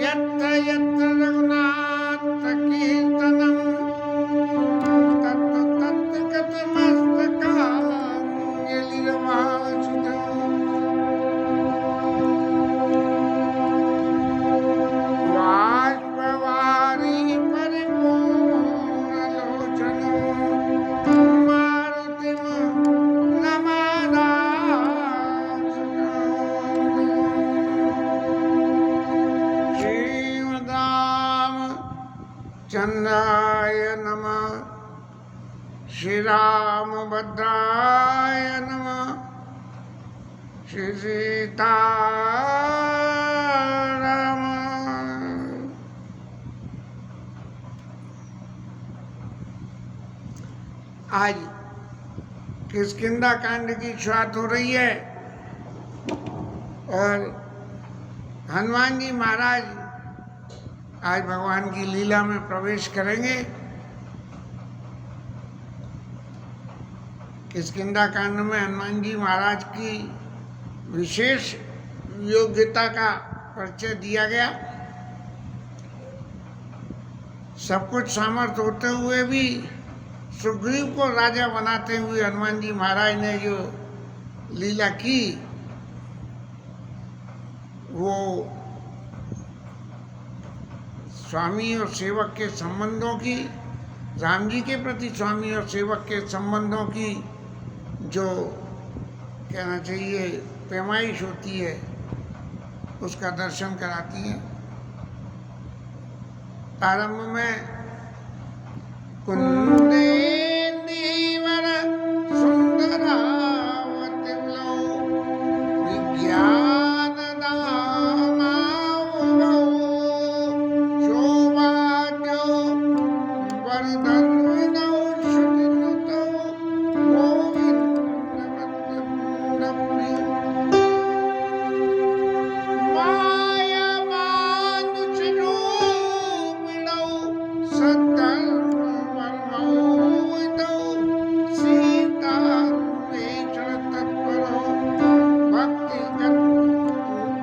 यत्र यत्र रघुनाथ कीर्तनम तत्र तत्र गतमस्तकाञ्जलिर्भाषितम् बाष्पवारी परिपूर्णलोचनम् मारुतिं नमामि। श्रीमद्रामचन्द्राय नमः। श्रीरामभद्राय नमः। श्री सीताराम। आज किष्किंधा कांड की शुरुआत हो रही है और हनुमान जी महाराज आज भगवान की लीला में प्रवेश करेंगे। किष्किंधा कांड में हनुमान जी महाराज की विशेष योग्यता का परिचय दिया गया। सब कुछ सामर्थ्य होते हुए भी सुग्रीव को राजा बनाते हुए हनुमान जी महाराज ने जो लीला की वो स्वामी और सेवक के संबंधों की, राम जी के प्रति स्वामी और सेवक के संबंधों की जो कहना चाहिए पैमाइश होती है उसका दर्शन कराती है। प्रारंभ में कुंदेंदीवर सुंदरावति विलो विज्ञानदामावो शोभाढ्यो वरदन्विनौ श्रुतिनुतौ गोविन्दवन्दप्रियो मायामानुषरूपिणौ सद्धर्मवर्मौविदौ सीतान्वेषणतत्परो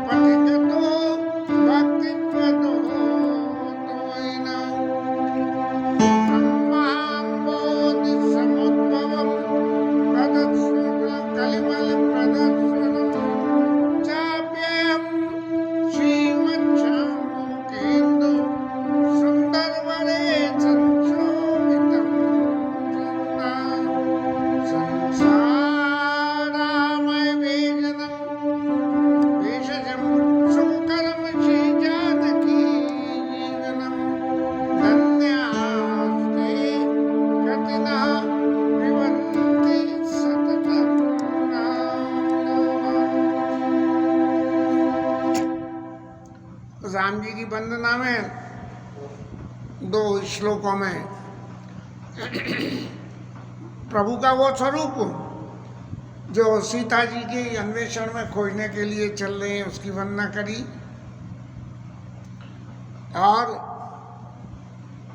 पथिगतो भक्तित्वतो तोयिनौ ब्रह्माम्बोधिसमुद्भवं प्रदर्शनं कलिमलप्रदर्शनं चाप्यहं श्रीमच्छामुकेन्दो सुन्दरवरे संशोभितं संसारामय भेषजं सुकरं श्रीजानकी जीवनं धन्यास्ते गतिना पिबन्ति सततं राम जी की वंदना में दो श्लोकों में प्रभु का वो स्वरूप जो सीता जी के अन्वेषण में खोजने के लिए चल रहे हैं उसकी वंदना करी और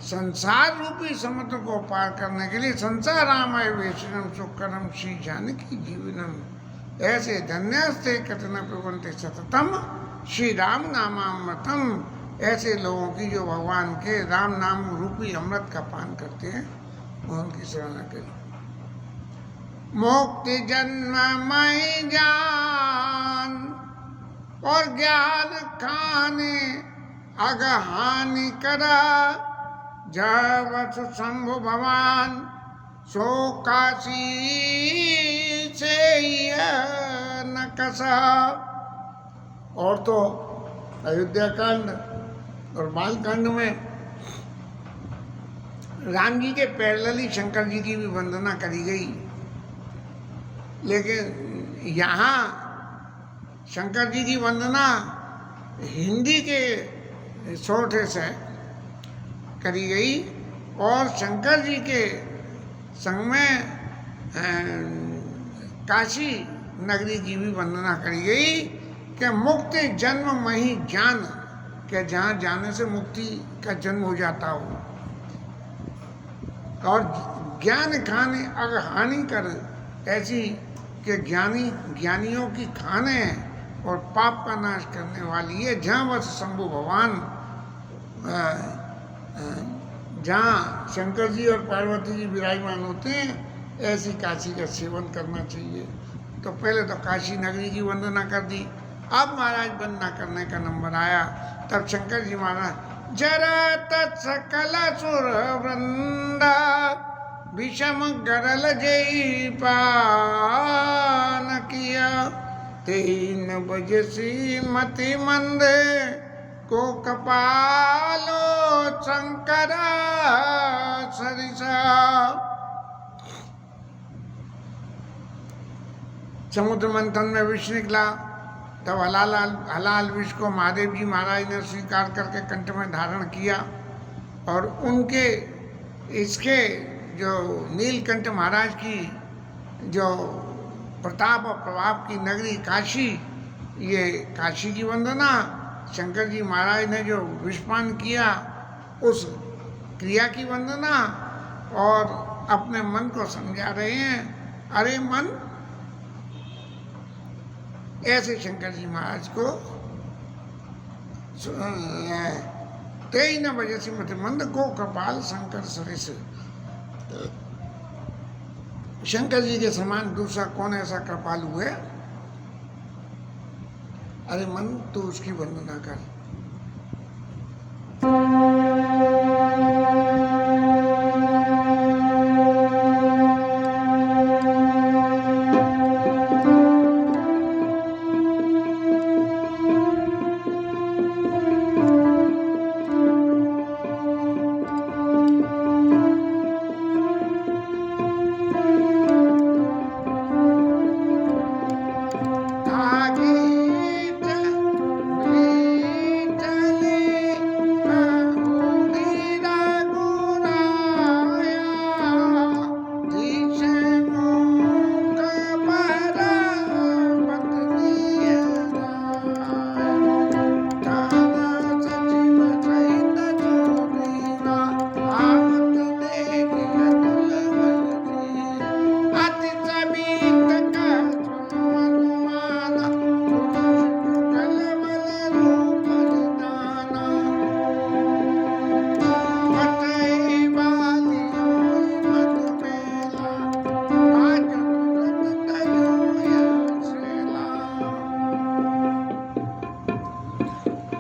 संसार रूपी समुद्र को पार करने के लिए संसारामय वेशनम सुकरम श्री जानकी जीवनम ऐसे धन्यस्ते कथन प्रबंधे सततम श्री राम नामामृतम ऐसे लोगों की जो भगवान के राम नाम रूपी अमृत का पान करते हैं उनकी सराहना करी। मुक्ति जन्ममय जान और ज्ञान खाने अगहानि करा जब शंभु भगवान सो काशी से न कसा। और तो अयोध्या कांड और बाल कांड में राम जी के पैरेलली शंकर जी की भी वंदना करी गई, लेकिन यहाँ शंकर जी की वंदना हिंदी के सोठे से करी गई और शंकर जी के संग में काशी नगरी की भी वंदना करी गई कि मुक्ति जन्म मही ज्ञान, कि जहाँ जाने से मुक्ति का जन्म हो जाता हो, और ज्ञान खाने अगर हानि कर ऐसी कि ज्ञानियों की खाने हैं और पाप का नाश करने वाली है। जहाँ बस शंभु भगवान, जहाँ शंकर जी और पार्वती जी विराजमान होते हैं, ऐसी काशी का सेवन करना चाहिए। तो पहले तो काशी नगरी की वंदना कर दी। अब महाराज वंदना करने का नंबर आया। तब शंकर जी महाराज जरा तत्सकल सुर वृंदा विषम गरल जय पान किया, 3 बजसी मति मंद को कपालो शंकर सरिसा। समुद्र मंथन में विष निकला। तब हलाल विष को महादेव जी महाराज ने स्वीकार करके कंठ में धारण किया। और उनके इसके जो नीलकंठ महाराज की जो प्रताप और प्रभाव की नगरी काशी, ये काशी की वंदना, शंकर जी महाराज ने जो विषपान किया उस क्रिया की वंदना, और अपने मन को समझा रहे हैं, अरे मन, ऐसे शंकर जी महाराज को 3 बजे से मत मंद को कपाल शंकर सरिस। शंकर जी के समान दूसरा कौन ऐसा कृपालु है? अरे मन, तू उसकी वंदना कर।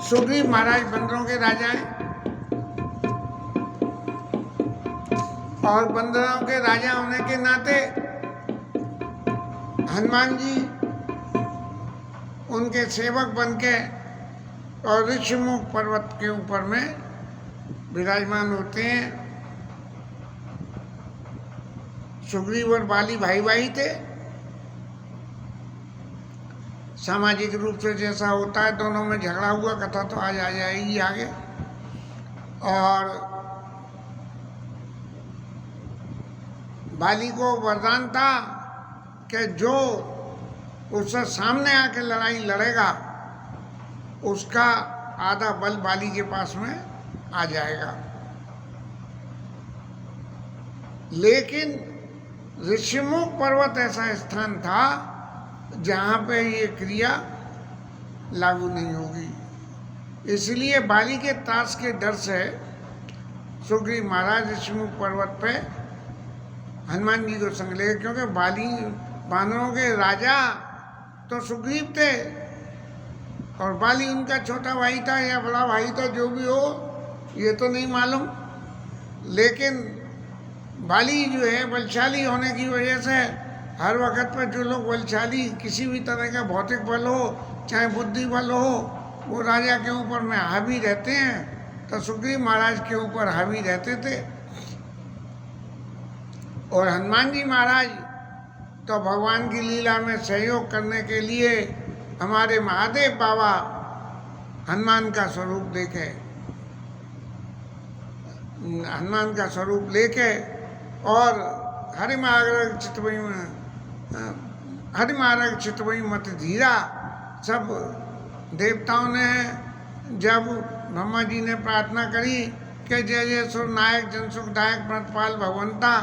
सुग्रीव महाराज बंदरों के राजा हैं, और बंदरों के राजा होने के नाते हनुमान जी उनके सेवक बनके और ऋषिमुख पर्वत के ऊपर में विराजमान होते हैं। सुग्रीव और बाली भाई भाई थे। सामाजिक रूप से जैसा होता है, दोनों में झगड़ा हुआ, कथा तो आज आ जाएगी आगे। और बाली को वरदान था कि जो उससे सामने आके लड़ाई लड़ेगा उसका आधा बल बाली के पास में आ जाएगा। लेकिन ऋषिमुख पर्वत ऐसा स्थान था जहाँ पे ये क्रिया लागू नहीं होगी। इसलिए बाली के त्रास के डर से सुग्रीव महाराज ऋषिमुख पर्वत पे हनुमान जी को संग ले, क्योंकि बाली बानरों के राजा तो सुग्रीव थे और बाली उनका छोटा भाई था या बड़ा भाई था, जो भी हो ये तो नहीं मालूम। लेकिन बाली जो है बलशाली होने की वजह से हर वक्त पर जो लोग बलशाली, किसी भी तरह का भौतिक बल हो चाहे बुद्धि बल हो, वो राजा के ऊपर में हावी रहते हैं। तो सुग्रीव महाराज के ऊपर हावी रहते थे। और हनुमान जी महाराज तो भगवान की लीला में सहयोग करने के लिए हमारे महादेव बाबा हनुमान का स्वरूप देखे, हनुमान का स्वरूप लेके और हरिमार्ग चितवई मत धीरा, सब देवताओं ने जब ब्रह्मा जी ने प्रार्थना करी कि जय जय सुर नायक जनसुखदायक व्रतपाल भगवंता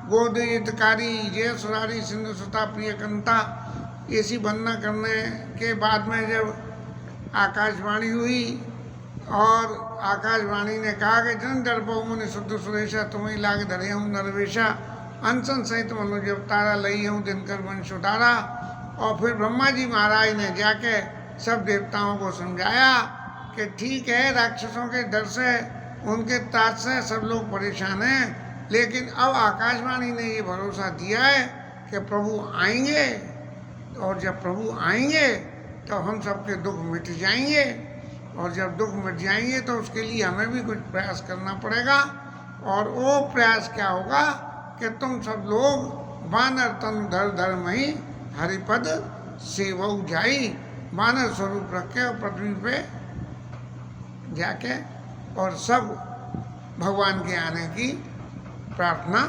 गोद हितकारी जय सुरारी सिंधु सुता प्रिय कंता, ऐसी वंदना करने के बाद में जब आकाशवाणी हुई और आकाशवाणी ने कहा कि जन डरपो मुनि शुद्ध सुरेशा तुम्हें लाग धरे हूँ नरवेशा अनशन सहित मनुज अवतारा लई हूँ दिनकर वंश उतारा। और फिर ब्रह्मा जी महाराज ने जाके सब देवताओं को समझाया कि ठीक है, राक्षसों के डर से उनके तात से सब लोग परेशान हैं, लेकिन अब आकाशवाणी ने ये भरोसा दिया है कि प्रभु आएंगे, और जब प्रभु आएंगे तो हम सबके दुख मिट जाएंगे, और जब दुख मिट जाएंगे तो उसके लिए हमें भी कुछ प्रयास करना पड़ेगा। और वो प्रयास क्या होगा कि तुम सब लोग वानर तन धर धर मही हरिपद सेवऊ जाई, वानर स्वरूप रखे और पृथ्वी पे जाके और सब भगवान के आने की प्रार्थना,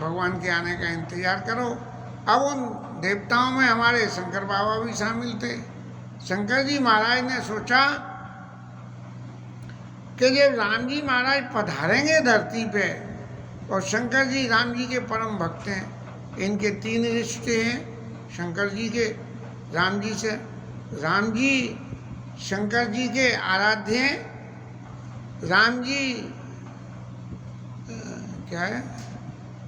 भगवान के आने का इंतजार करो। अब उन देवताओं में हमारे शंकर बाबा भी शामिल थे। शंकर जी महाराज ने सोचा कि जब राम जी महाराज पधारेंगे धरती पे, और शंकर जी राम जी के परम भक्त हैं, इनके 3 रिश्ते हैं शंकर जी के राम जी से। राम जी शंकर जी के आराध्य हैं, राम जी क्या है,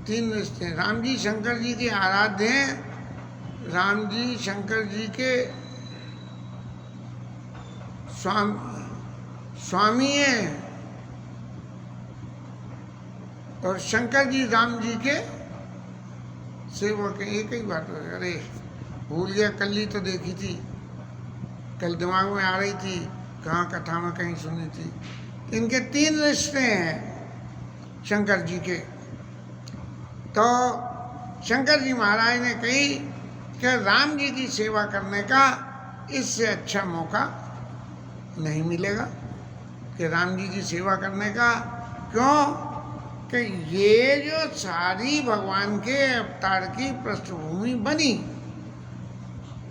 3 रिश्ते हैं। राम जी शंकर जी के आराध्य हैं, राम जी शंकर जी के स्वामी हैं, और शंकर जी राम जी के सेवक हैं। एक ही बात है, अरे भूल गया, कल ही तो देखी थी, कल दिमाग में आ रही थी, कहाँ कथा में कहीं सुनी थी। इनके 3 रिश्ते हैं शंकर जी के। तो शंकर जी महाराज ने कही कि राम जी की सेवा करने का इससे अच्छा मौका नहीं मिलेगा कि राम जी की सेवा करने का। क्यों कि ये जो सारी भगवान के अवतार की पृष्ठभूमि बनी,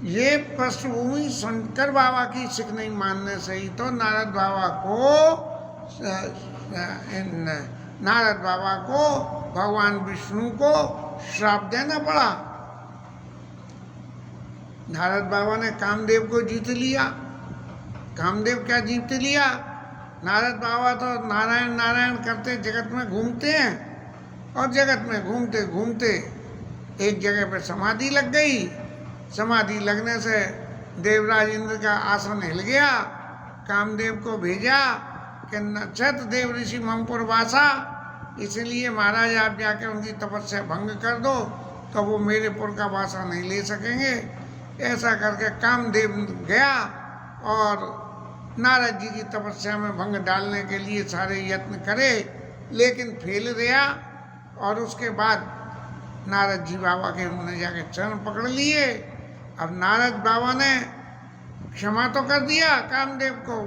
ये पृष्ठभूमि शंकर बाबा की सिख नहीं मानने से ही तो नारद बाबा को भगवान विष्णु को श्राप देना पड़ा। नारद बाबा ने कामदेव को जीत लिया। कामदेव क्या जीत लिया? नारद बाबा तो नारायण नारायण करते जगत में घूमते हैं, और जगत में घूमते घूमते एक जगह पर समाधि लग गई। समाधि लगने से देवराज इंद्र का आसन हिल गया। कामदेव को भेजा कि नक्षत्र देव ऋषि ममपुर वासा, इसलिए महाराज आप जाके उनकी तपस्या भंग कर दो, तो वो मेरे पुर का वासा नहीं ले सकेंगे। ऐसा करके कामदेव गया और नारद जी की तपस्या में भंग डालने के लिए सारे यत्न करे, लेकिन फेल गया। और उसके बाद नारद जी बाबा के उन्होंने जाके चरण पकड़ लिए। अब नारद बाबा ने क्षमा तो कर दिया कामदेव को,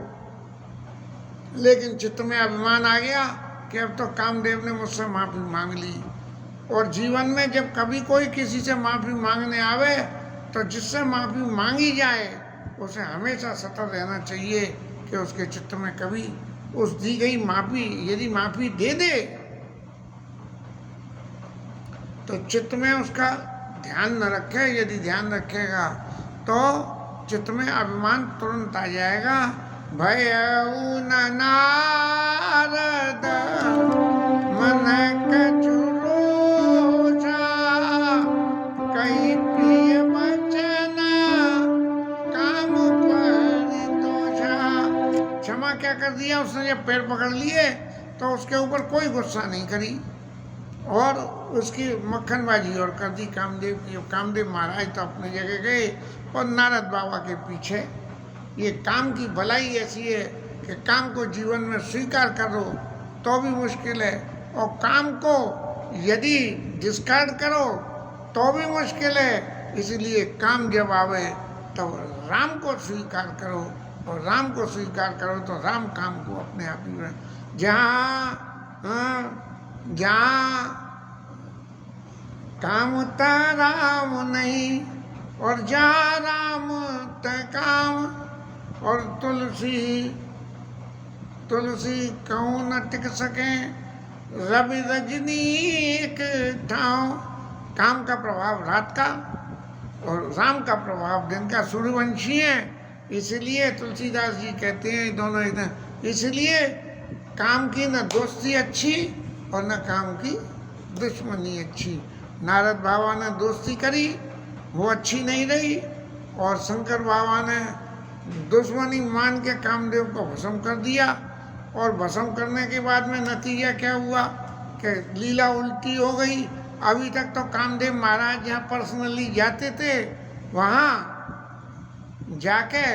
लेकिन चित्त में अभिमान आ गया कि अब तो कामदेव ने मुझसे माफ़ी मांग ली। और जीवन में जब कभी कोई किसी से माफ़ी मांगने आवे तो जिससे माफ़ी मांगी जाए उसे हमेशा सतर्क रहना चाहिए कि उसके चित्त में कभी उस दी गई माफ़ी यदि माफ़ी दे दे तो चित्त में उसका ध्यान न रखे। यदि ध्यान रखेगा तो चित्त में अभिमान तुरंत आ जाएगा। भयउ न नारद मन कछु रोषा, कई प्रिय वचन काम परितोषा। क्षमा क्या कर दिया उसने? जब पैर पकड़ लिए तो उसके ऊपर कोई गुस्सा नहीं करी और उसकी मक्खनबाजी और कर दी कामदेव की। कामदेव महाराज तो अपनी जगह गए और नारद बाबा के पीछे। ये काम की भलाई ऐसी है कि काम को जीवन में स्वीकार करो तो भी मुश्किल है, और काम को यदि डिस्कार्ड करो तो भी मुश्किल है। इसलिए काम जब आवे तो राम को स्वीकार करो, और राम को स्वीकार करो तो राम काम को अपने आप ही जहाँ काम ता राम नहीं, और जहाँ राम त काम। और तुलसी कहूँ न टिक सके, रवि रजनी एक ठाव। काम का प्रभाव रात का और राम का प्रभाव, जिनका सूर्यवंशी है, इसलिए तुलसीदास जी कहते हैं दोनों एकदम, इसलिए काम की न दोस्ती अच्छी और न काम की दुश्मनी अच्छी। नारद बाबा ने दोस्ती करी, वो अच्छी नहीं रही, और शंकर बाबा ने दुश्मनी मान के कामदेव को भस्म कर दिया। और भस्म करने के बाद में नतीजा क्या हुआ कि लीला उल्टी हो गई। अभी तक तो कामदेव महाराज जहाँ पर्सनली जाते थे, वहाँ जाके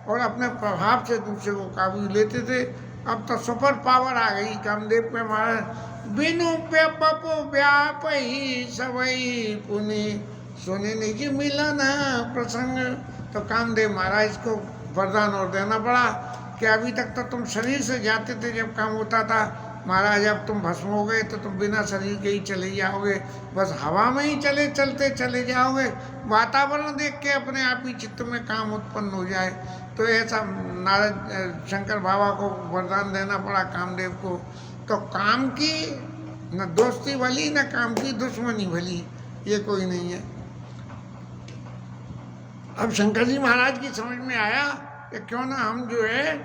और अपने प्रभाव से दूसरे को काबू लेते थे। अब तो सुपर पावर आ गई कामदेव पे महाराज, बिनु पे पपो व्याप ही सबई पुनि सुने निज मिलन प्रसंग। तो कामदेव महाराज को वरदान और देना पड़ा कि अभी तक तो तुम शरीर से जाते थे जब काम होता था, महाराज अब तुम भस्म हो गए तो तुम बिना शरीर के ही चले जाओगे, बस हवा में ही चलते चले जाओगे, वातावरण देख के अपने आप ही चित्त में काम उत्पन्न हो जाए। तो ऐसा नारद शंकर बाबा को वरदान देना पड़ा कामदेव को। तो काम की न दोस्ती भली न काम की दुश्मनी भली, ये कोई नहीं है। अब शंकर जी महाराज की समझ में आया कि क्यों ना हम जो है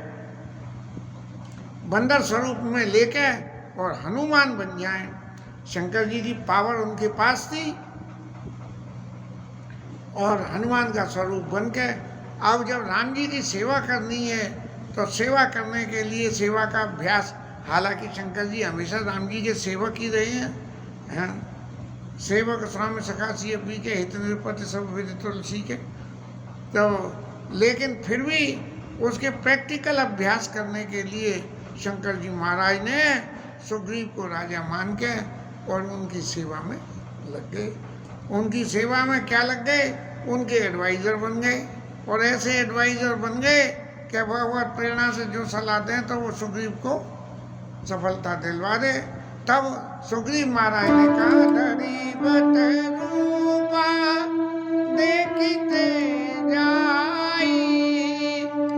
बंदर स्वरूप में लेके और हनुमान बन जाएं। शंकर जी की पावर उनके पास थी और हनुमान का स्वरूप बन के अब जब राम जी की सेवा करनी है तो सेवा करने के लिए सेवा का अभ्यास, हालांकि शंकर जी हमेशा राम जी के सेवक ही रहे हैं, सेवक स्वामी सखासी पी के हित निरपति सब विदित तुलसी के। तो लेकिन फिर भी उसके प्रैक्टिकल अभ्यास करने के लिए शंकर जी महाराज ने सुग्रीव को राजा मान के और उनकी सेवा में लग गए। उनकी सेवा में क्या लग गए, उनके एडवाइज़र बन गए। और ऐसे एडवाइज़र बन गए कि भगवत प्रेरणा से जो सलाह दें तो वो सुग्रीव को सफलता दिलवा दे। तब सुग्रीव महाराज ने कहा, धरी बट रूपा देखते जाई,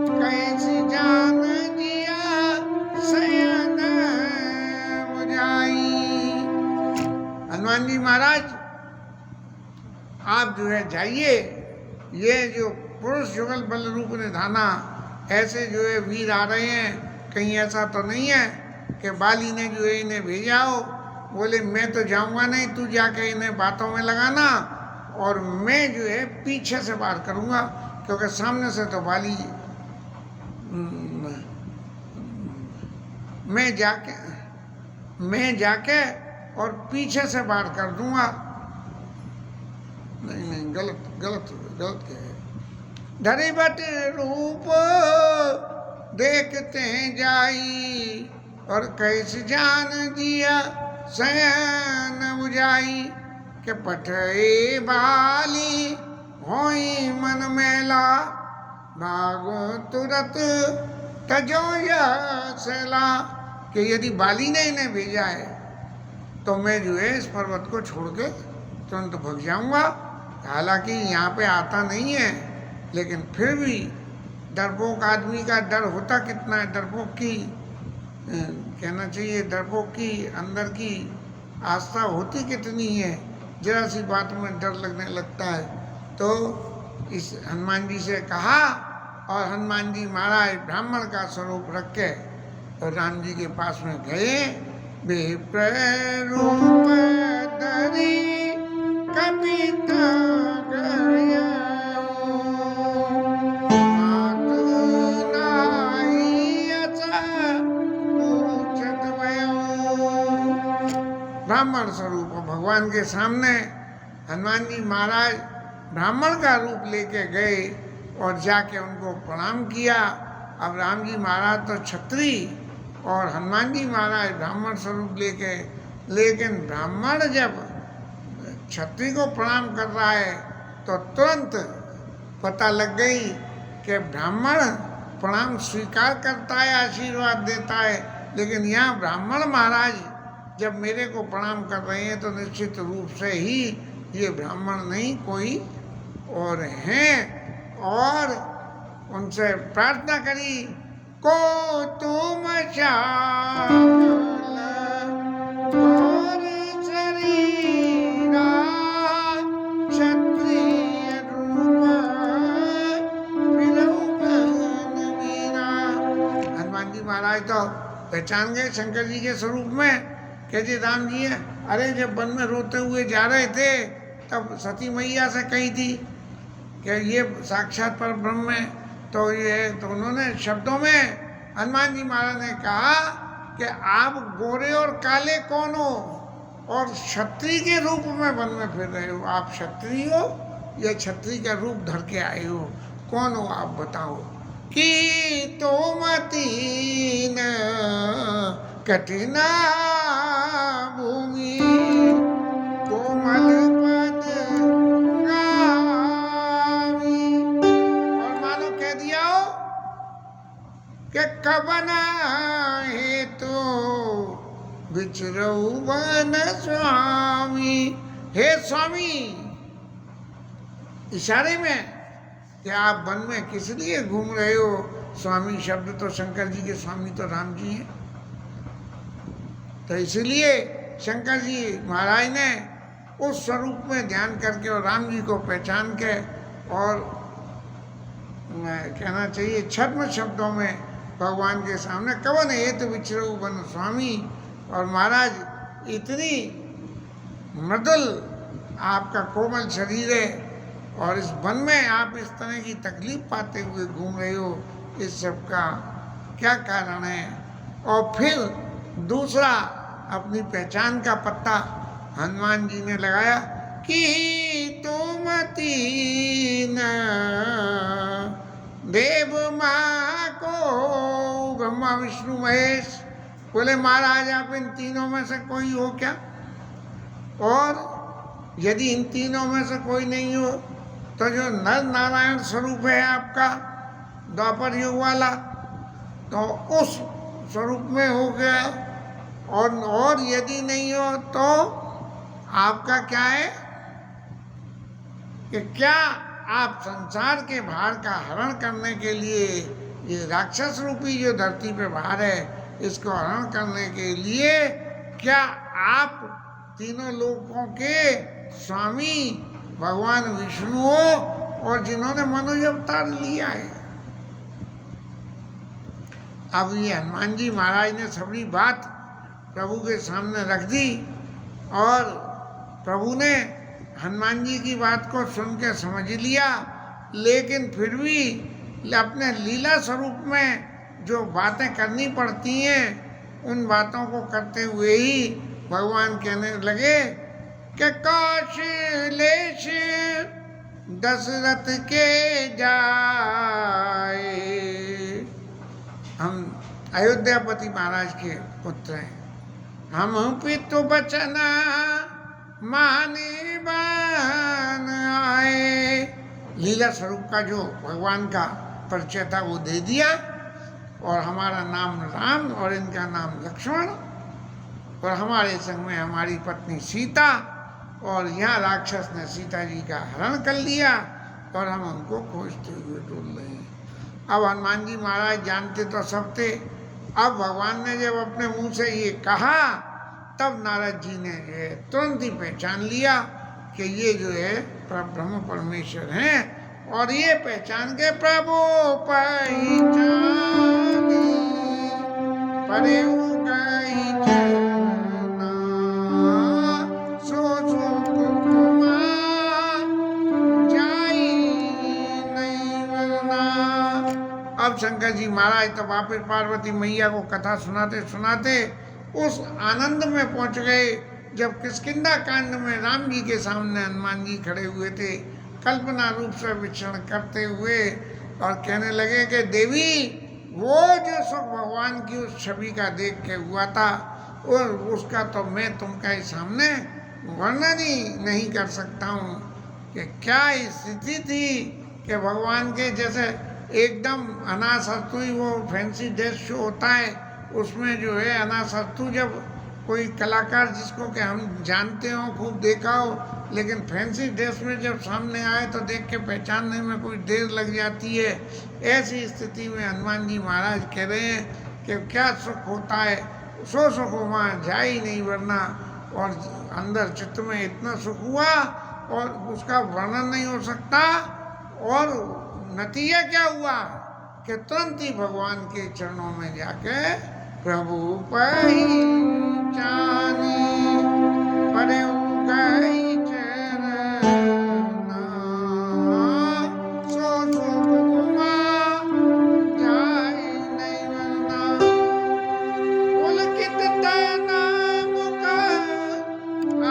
कैसी जान जिया शयन बुझाई। हनुमान जी महाराज आप जो है जाइए, ये जो पुरुष युगल बल रूप निधाना, ऐसे जो है वीर आ रहे हैं, कहीं ऐसा तो नहीं है कि बाली ने जो है इन्हें भेजा हो, बोले मैं तो जाऊंगा नहीं, तू जाके इन्हें बातों में लगाना और मैं जो है पीछे से वार करूंगा, क्योंकि सामने से तो बाली मैं जाके और पीछे से वार कर दूंगा। नहीं, गलत क्या है। धरी बट रूप देखते जाई, और कैसे जान जिया शयन बुझाई, के पठे बाली होई मन मेला, भाग तुरत तजो सला। कि यदि बाली ने इन्हें भेजा है तो मैं जो है इस पर्वत को छोड़ के तुरंत भाग जाऊंगा। हालांकि यहाँ पे आता नहीं है, लेकिन फिर भी डरपोक आदमी का डर होता कितना है, डरपोक की कहना चाहिए, डरपोक की अंदर की आस्था होती कितनी है, जरा सी बात में डर लगने लगता है। तो इस हनुमान जी से कहा, और हनुमान जी महाराज ब्राह्मण का स्वरूप रख के और राम जी के पास में गए। विप्र रूप धरि कपित गया, ब्राह्मण स्वरूप भगवान के सामने हनुमान जी महाराज ब्राह्मण का रूप लेके गए और जाके उनको प्रणाम किया। अब राम जी महाराज तो क्षत्रिय और हनुमान जी महाराज ब्राह्मण स्वरूप लेके, लेकिन ब्राह्मण जब क्षत्रिय को प्रणाम कर रहा है तो तुरंत पता लग गई कि ब्राह्मण प्रणाम स्वीकार करता है, आशीर्वाद देता है, लेकिन यहाँ ब्राह्मण महाराज जब मेरे को प्रणाम कर रहे हैं तो निश्चित रूप से ही ये ब्राह्मण नहीं कोई और हैं। और उनसे प्रार्थना करी, को तुम श्यामल और शरीरा क्षत्रिय महाराज तो पहचान गए शंकर जी के स्वरूप में कि जी राम जी है। अरे जब वन में रोते हुए जा रहे थे तब सती मैया से कही थी कि ये साक्षात पर ब्रह्म है। तो ये तो उन्होंने शब्दों में हनुमान जी महाराज ने कहा कि आप गोरे और काले कौन हो और क्षत्रिय के रूप में वन में फिर रहे हो? आप क्षत्रिय हो या क्षत्रिय का रूप धर के आए हो? कौन हो आप बताओ। कि तो मतीन कठिना भूमि कोमल पद गावी। और मानो कह दिया हो कि कबना है तो विचरऊ वन स्वामी। हे स्वामी, इशारे में कि आप वन में किस लिए घूम रहे हो। स्वामी शब्द तो शंकर जी के स्वामी तो राम जी हैं। तो इसलिए शंकर जी महाराज ने उस स्वरूप में ध्यान करके और राम जी को पहचान के और कहना चाहिए छद्म शब्दों में भगवान के सामने कवन है तो विचरऊ वन स्वामी। और महाराज इतनी मृदुल आपका कोमल शरीर है और इस वन में आप इस तरह की तकलीफ पाते हुए घूम रहे हो, इस सब का क्या कारण है। और फिर दूसरा अपनी पहचान का पत्ता हनुमान जी ने लगाया कि तुम तीन देव माँ को ब्रह्मा विष्णु महेश। बोले महाराज आप इन तीनों में से कोई हो क्या? और यदि इन तीनों में से कोई नहीं हो तो जो नर नारायण स्वरूप है आपका द्वापर युग वाला, तो उस स्वरूप में हो गया। और यदि नहीं हो तो आपका क्या है कि क्या आप संसार के भार का हरण करने के लिए ये राक्षस रूपी जो धरती पे भार है इसको हरण करने के लिए क्या आप तीनों लोकों के स्वामी भगवान विष्णु हो और जिन्होंने मनुष्य अवतार लिया है। अब ये हनुमान जी महाराज ने सभी बात प्रभु के सामने रख दी और प्रभु ने हनुमान जी की बात को सुन के समझ लिया, लेकिन फिर भी अपने लीला स्वरूप में जो बातें करनी पड़ती हैं उन बातों को करते हुए ही भगवान कहने लगे कि कौशलेश दशरथ के जाए। हम अयोध्यापति महाराज के पुत्र हैं, हम पितु बचना माने बन आए। लीला स्वरूप का जो भगवान का परिचय था वो दे दिया और हमारा नाम राम और इनका नाम लक्ष्मण और हमारे संग में हमारी पत्नी सीता और यहाँ राक्षस ने सीता जी का हरण कर लिया और हम उनको खोजते हुए डूल रहे हैं। अब हनुमान जी महाराज जानते तो सब थे। अब भगवान ने जब अपने मुंह से ये कहा तब नारद जी ने ये तुरंत ही पहचान लिया कि ये जो है ब्रह्म परमेश्वर हैं। और ये पहचान के प्रभु पहचानी परे गई जना सो सुकुमा जाई नहीं वरना। अब शंकर जी महाराज तब वापिस पार्वती मैया को कथा सुनाते सुनाते उस आनंद में पहुंच गए जब किष्किंधा कांड में राम जी के सामने हनुमान जी खड़े हुए थे कल्पना रूप से विचरण करते हुए और कहने लगे कि देवी वो जो सुख भगवान की उस छवि का देख के हुआ था और उसका तो मैं तुमके सामने वर्णन ही नहीं कर सकता हूँ कि क्या स्थिति थी कि भगवान के जैसे एकदम अनासक्तु ही वो फैंसी ड्रेस शो होता है उसमें जो है अनासक्तु जब कोई कलाकार जिसको कि हम जानते हो खूब देखा हो लेकिन फैंसी ड्रेस में जब सामने आए तो देख के पहचानने में कोई देर लग जाती है। ऐसी स्थिति में हनुमान जी महाराज कह रहे हैं कि क्या सुख होता है सो सुख वहाँ जा ही नहीं वरना। और अंदर चित्त में इतना सुख हुआ और उसका वर्णन नहीं हो सकता। और नतीजा क्या हुआ कि तुरंत ही भगवान के चरणों में जाके प्रभु पहचानी पड़े गई चरना सो सुगमा जाई नहीं वरना पुलकित नाम का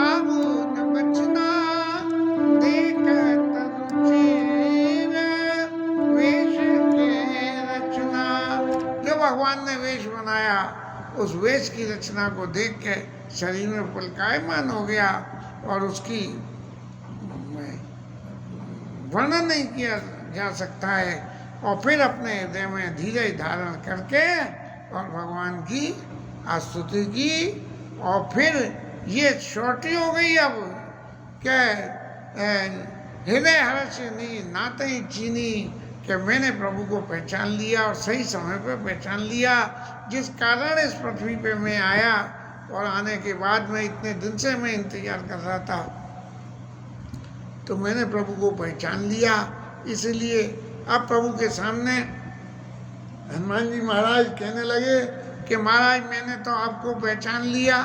आगु न बचना देखत रुचिर वेश के रचना। जो भगवान ने वेश बनाया उस वेश की रचना को देख के शरीर में पुलकायमान हो गया और उसकी वर्णन नहीं किया जा सकता है। और फिर अपने हृदय में धीरे धारण करके और भगवान की स्तुति की। और फिर ये छोटी हो गई अब क्या हृदय हर्ष नहीं नाते ही चीनी कि मैंने प्रभु को पहचान लिया और सही समय पे पहचान लिया। जिस कारण इस पृथ्वी पे मैं आया और आने के बाद में इतने दिन से मैं इंतजार कर रहा था, तो मैंने प्रभु को पहचान लिया। इसलिए अब प्रभु के सामने हनुमान जी महाराज कहने लगे कि महाराज मैंने तो आपको पहचान लिया,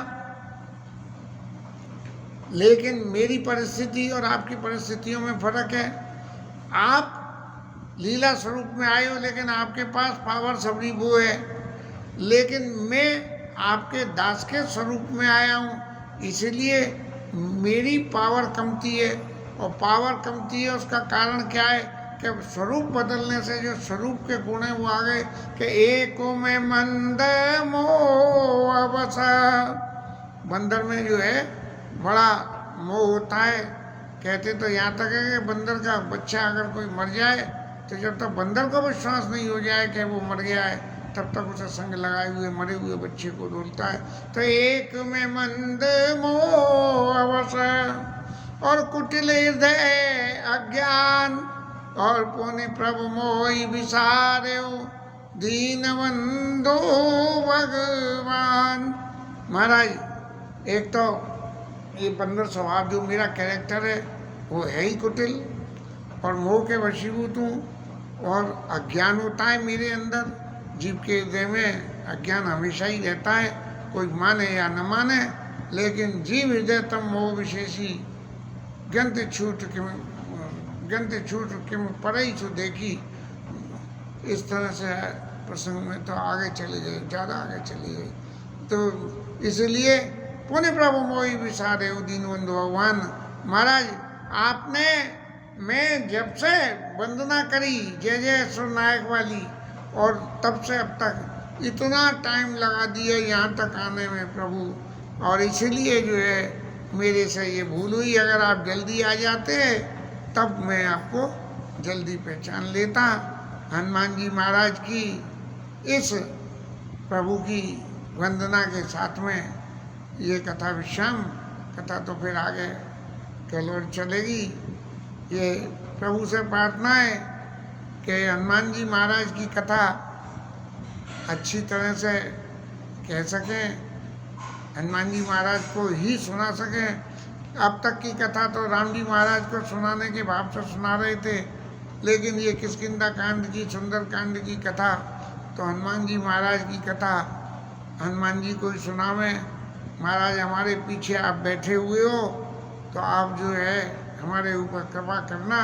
लेकिन मेरी परिस्थिति और आपकी परिस्थितियों में फर्क है। आप लीला स्वरूप में आए हो लेकिन आपके पास पावर सबरी वो है, लेकिन मैं आपके दास के स्वरूप में आया हूँ, इसलिए मेरी पावर कमती है। और पावर कमती है उसका कारण क्या है कि स्वरूप बदलने से जो स्वरूप के गुण हैं वो आ गए कि एक में मंद मोह बसा। बंदर में जो है बड़ा मोह होता है। कहते तो यहाँ तक है कि बंदर का बच्चा अगर कोई मर जाए तो जब तक बंदर को विश्वास नहीं हो जाए कि वो मर गया है तब तक उसे संग लगाए हुए मरे हुए बच्चे को डोलता है। तो एक में मंद मोह अवसर और कुटिल हृदय अज्ञान और पुनि प्रभु मोहि विसारे दीन बंधु भगवान। महाराज एक तो ये बंदर स्वभाव जो मेरा कैरेक्टर है वो है ही कुटिल और मोह के वशीभूत हूँ और अज्ञान होता है मेरे अंदर। जीव के हृदय में अज्ञान हमेशा ही रहता है, कोई माने या न माने, लेकिन जीव हृदय तम मोह विशेषी गंत छूट किम पढ़ई छू देखी। इस तरह से प्रसंग में तो आगे चली गई, ज़्यादा आगे चली गई। तो इसलिए पुण्य प्रभु मोहि विसारे दीन बंधु भगवान। महाराज आपने मैं जब से वंदना करी जय जय सुरनायक वाली और तब से अब तक इतना टाइम लगा दिया यहाँ तक आने में प्रभु, और इसीलिए जो है मेरे से ये भूल हुई। अगर आप जल्दी आ जाते तब मैं आपको जल्दी पहचान लेता। हनुमान जी महाराज की इस प्रभु की वंदना के साथ में ये कथा विश्राम। कथा तो फिर आगे कल और चलेगी। ये प्रभु से प्रार्थना है कि हनुमान जी महाराज की कथा अच्छी तरह से कह सकें, हनुमान जी महाराज को ही सुना सकें। अब तक की कथा तो राम जी महाराज को सुनाने के भाव से सुना रहे थे, लेकिन ये किष्किंधा कांड की सुंदर कांड की कथा तो हनुमान जी महाराज की कथा हनुमान जी को ही सुनावें। महाराज हमारे पीछे आप बैठे हुए हो तो आप जो है हमारे ऊपर कृपा करना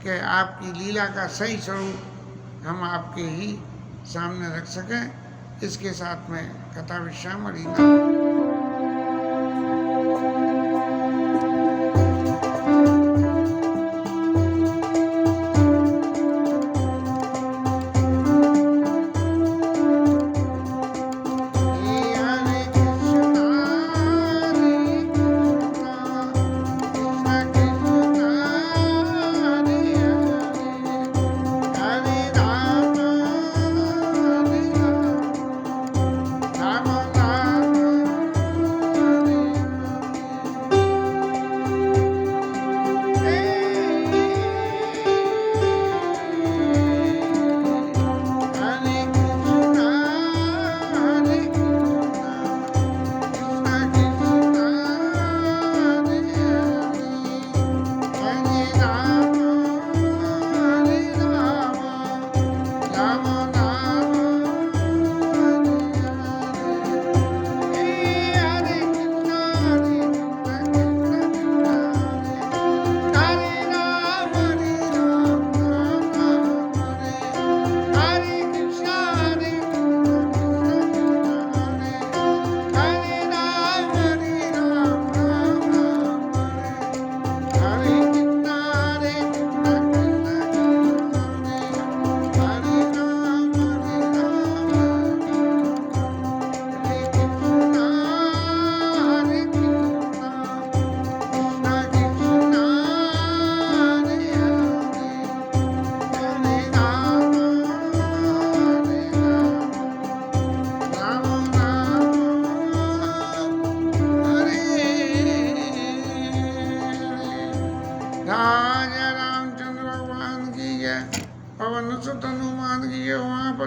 कि आपकी लीला का सही स्वरूप हम आपके ही सामने रख सकें। इसके साथ में कथा विश्राम और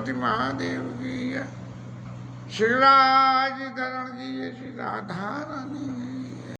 पशुपति महादेव की जय। श्री राज धरण की जय। श्री राधा रानी की जय।